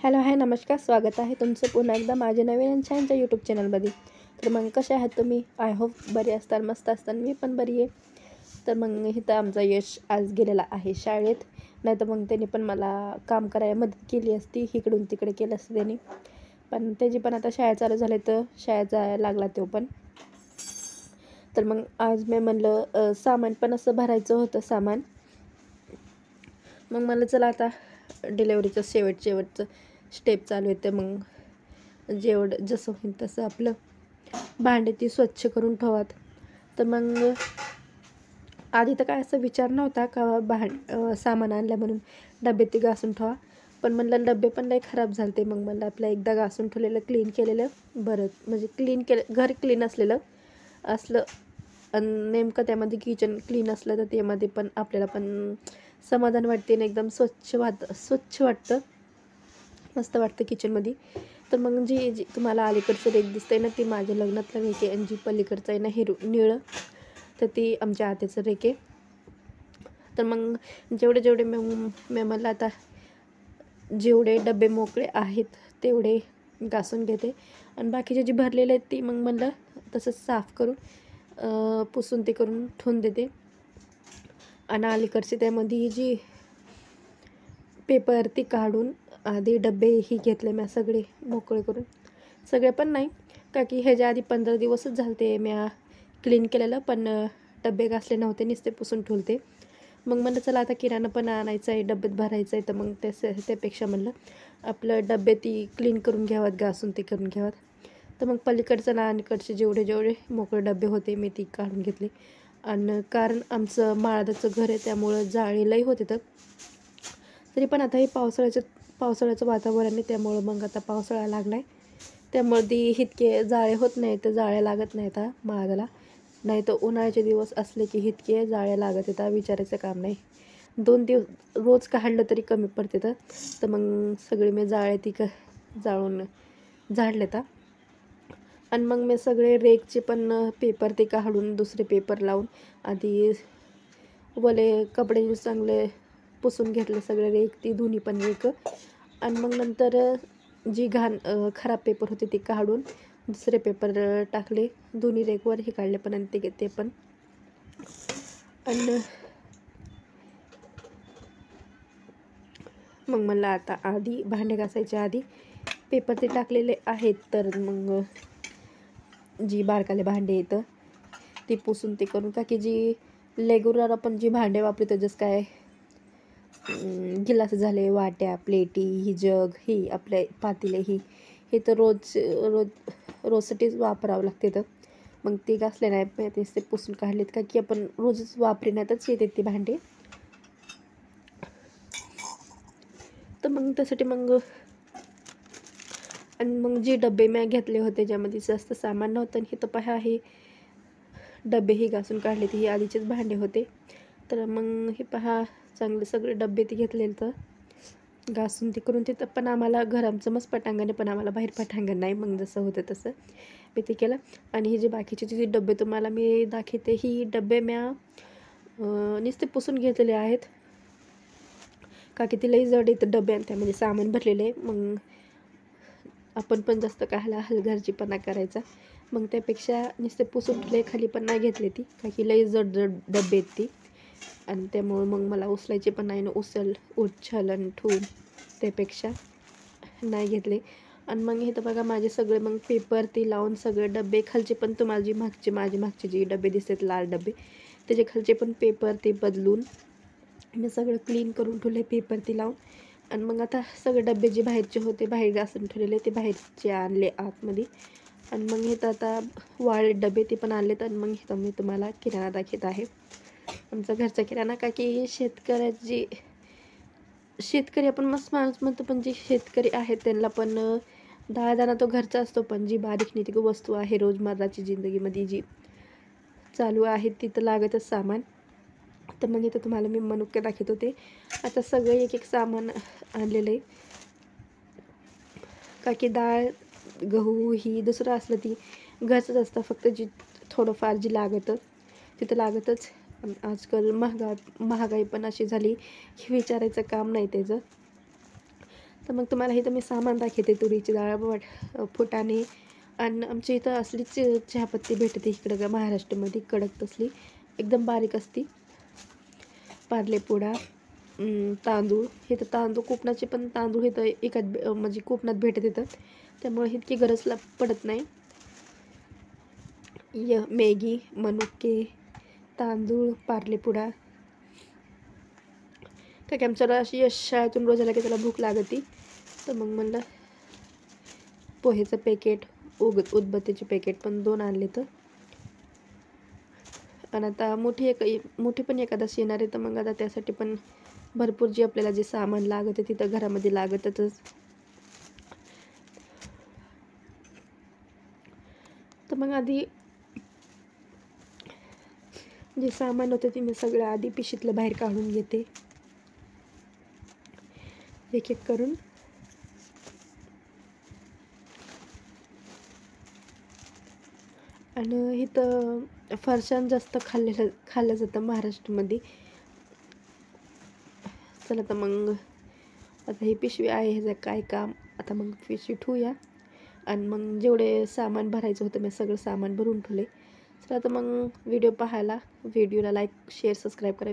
Hello hi नमस्कार, स्वागत आहे तुमचं पुन्हा एकदा माझ्या नवीन आणि छानच्या यूट्यूब चॅनलमध्ये. तर मग कसे आहात तुम्ही? आय होप बरे असताल, मस्त असताल. मी पण बरी आहे. तर मग इथं आमचा यश आज गेलेला आहे शाळेत. नाही तर मग त्यांनी पण मला काम करायला मदत केली असती, इकडून तिकडे केलं असतं त्यांनी. पण त्याची पण आता शाळा चालू झाली तर शाळेत जायला लागला तो पण. तर मग आज मी म्हणलं सामान पण असं भरायचं होतं सामान. मग मला चला आता डिलेवरीचं शेवटचं स्टेप चालू आहे. तर मग जेवढं जसं होईल तसं आपलं भांडे ती स्वच्छ करून ठेवात. तर मग आधी तर काय असं विचार नव्हता का सामान आणलं म्हणून डबे ते घासून ठेवा. पण म्हणलं डबे पण लई खराब झाले ते. मग म्हणलं आपलं एकदा घासून ठेवलेलं क्लीन केलेलं बरं, म्हणजे क्लीन केलं घर क्लीन असलं आणि नेमकं त्यामध्ये किचन क्लीन असलं तर त्यामध्ये पण आपल्याला पण समाधान वाटते आणि एकदम स्वच्छ वाटतं, मस्त वाटतं किचनमध्ये. तर मग जी तुम्हाला अलीकडचं रेक दिसतंय ना, ती माझ्या लग्नातलं रेक आहे. आणि जी पलीकडचं आहे ना निळं, तर ती आमच्या आत्याचं रेक आहे. तर मग जेवढे मी मला आता जेवढे डबे मोकळे आहेत तेवढे घासून घेते. आणि बाकीचे जे भरलेले आहेत ती मग म्हणलं तसंच साफ करून पुसून ते करून ठेवून देते. आणि अलीकडचे त्यामध्ये जी पेपर ती काढून आधी डबे ही घेतले मी सगळे मोकळे करून. सगळे पण नाही, का की ह्याच्या आधी 15 दिवसच झाले मी क्लीन केलेलं, पण डबे घासले नव्हते, नुसते पुसून ठेवते. मग म्हणलं चला आता किराणा पण आणायचं आहे, डब्यात भरायचं आहे. तर मग त्यापेक्षा म्हणलं आपलं डबे ती क्लीन करून घ्यावात, घासून ते करून घ्यावात. तर मग पलीकडचं ना अलीकडचे जेवढे मोकळे डबे होते मी ती काढून घेतले. आणि कारण आमचं माळाचं घर आहे त्यामुळं जाळे लई होते. तर तरी पण आता हे पावसाळ्याचं वातावरण आहे, त्यामुळं मग आता पावसाळा लागला आहे त्यामुळे इतके जाळे होत नाही, तर जाळ्या लागत नाही आता माळाला. नाही तर उन्हाळ्याचे दिवस असले की इतके जाळ्या लागत येतात, विचारायचं काम नाही. 2 दिवस रोज काढलं तरी कमी पडते. तर मग सगळे मी जाळे ती जाळून झाडले तर. आणि मग मी सगळे रेकचे पण पेपर ते काढून दुसरे पेपर लावून आधी वले कपडे चांगले पुसून घेतले सगळे रेक ती दोन्ही पण रेक. आणि मग नंतर जी खराब पेपर होते ते काढून दुसरे पेपर टाकले दोन्ही रेकवर, हे काढले पण आणि ते पण. आणि मग मला आता आधी भांडे घासायच्या आधी पेपर ते टाकलेले आहेत. तर मग जी बारकाले भांडे येतं ती पुसून ते करून, का की जी रेग्युलर आपण जी भांडे वापरतो जसं काय गिलास झाले, वाट्या, प्लेटी, ही जग, ही आपले पातेले, हे तर रोजसाठीच वापरावं लागते. तर मग ते घासले नाही, ते पुसून काढलेत, का की आपण रोजच वापरण्यातच येते ते भांडे. तर मग त्यासाठी मग आणि मग जे डबे मी घेतले होते ज्यामध्ये जास्त सामान नव्हतं, हे तर पहा हे डबेही घासून काढले, ते हे आधीचेच भांडे होते. तर मग हे पहा चांगले सगळे डबे ते घेतलेले तर घासून ते करून ते. पण आम्हाला घर आमचं मस्त पटांगण आहे, पण आम्हाला बाहेर पटांगण नाही. मग जसं होतं तसं मी ते केलं. आणि हे जे बाकीचे जे डबे तुम्हाला मी दाखवते, ही डबे म्या नुसते पुसून घेतलेले आहेत, का की लई जड येतं डबे आणि त्यामध्ये सामान भरलेले आहे. मग आपण पण जास्त कायला हलगर्जीपणा करायचा, मग त्यापेक्षा नुसते पुसून ठेवले, खाली पण नाही घेतले ती, का की लई जड डबे आहेत ती. आणि त्यामुळं मग मला उचलायचे पण नाही ना, उचल आणि ठेवून त्यापेक्षा नाही घेतले. आणि मग हे तर बघा माझे सगळे मग पेपर ते लावून सगळे डबे खालचे पण माझी मागचे जे डबे दिसतात लाल डबे, त्याचे खालचे पण पेपर ते बदलून मी सगळं क्लीन करून ठेवले पेपर ते लावून. आणि मग आता सगळे डबे जे बाहेरचे होते बाहेर घासून ठेवलेले ते बाहेरचे आणले आतमध्ये. आणि मग हे तर आता वाळे डबे ते पण आणलेत. आणि मग हे तर मी तुम्हाला किराणा दाखवत आहे, आमचा घरचा किराणा. का की शेतकरी आपण मस्त माणूस म्हणतो, पण जे शेतकरी आहेत त्यांना पण दाना तो घरचा असतो, पण जी बारीक नितीक वस्तू आहे रोजमर्राची जिंदगीमध्ये जी चालू आहे तिथं लागतच सामान. तर मग इथं तुम्हाला मी मनुके दाखवत होते. आता सगळं एक सामान आणलेलं आहे, का की डाळ गहू ही दुसरं असलं ती घरचंच असतं, फक्त जी थोडंफार जी लागतं तिथं लागतच. आजकाल महागाई पण अशी झाली की विचारायचं काम नाही त्याचं. तर मग तुम्हाला इथं मी सामान दाखवते. तुरीची डाळ, फुटाणे, आणि आमच्या इथं असलीच चहापत्ती भेटते इकडं का महाराष्ट्रामध्ये, कडक तसली एकदम बारीक असती. पार्लेपुडा, तांदूळ. इथं तांदूळ कोकणाचे पण तांदूळ इथं म्हणजे कोकणात भेटत येतं, त्यामुळे इतकी गरज पडत नाही. मॅगी, मनुके, तांदूळ, पार्लेपुडा. काय की आमच्याला अशी शाळेतून रोज आला की त्याला भूक लागती, तर मग म्हणलं पोहेचं पॅकेट, उदबत्तीचे पॅकेट पण 2 आणले. तर आणि आता मोठी पण एकादशी येणार आहे, तर मग आता त्यासाठी पण भरपूर जे आपल्याला जे सामान लागत आहे तिथं घरामध्ये लागतच. तर मग आधी जे सामान होतं ते मी सगळं आधी पिशीतलं बाहेर काढून घेते एक एक करून. आणि इथं फरसाण जास्त खाल्लं जातं महाराष्ट्रामध्ये. चला तर मग आता ही पिशवी आहे, ह्याचं काय काम. आता मग पिशवी ठेवूया, आणि मग जेवढे सामान भरायचं होतं मी सगळं सामान भरून ठेवले. चला तर मग व्हिडिओला लाईक, शेअर, सबस्क्राईब करा.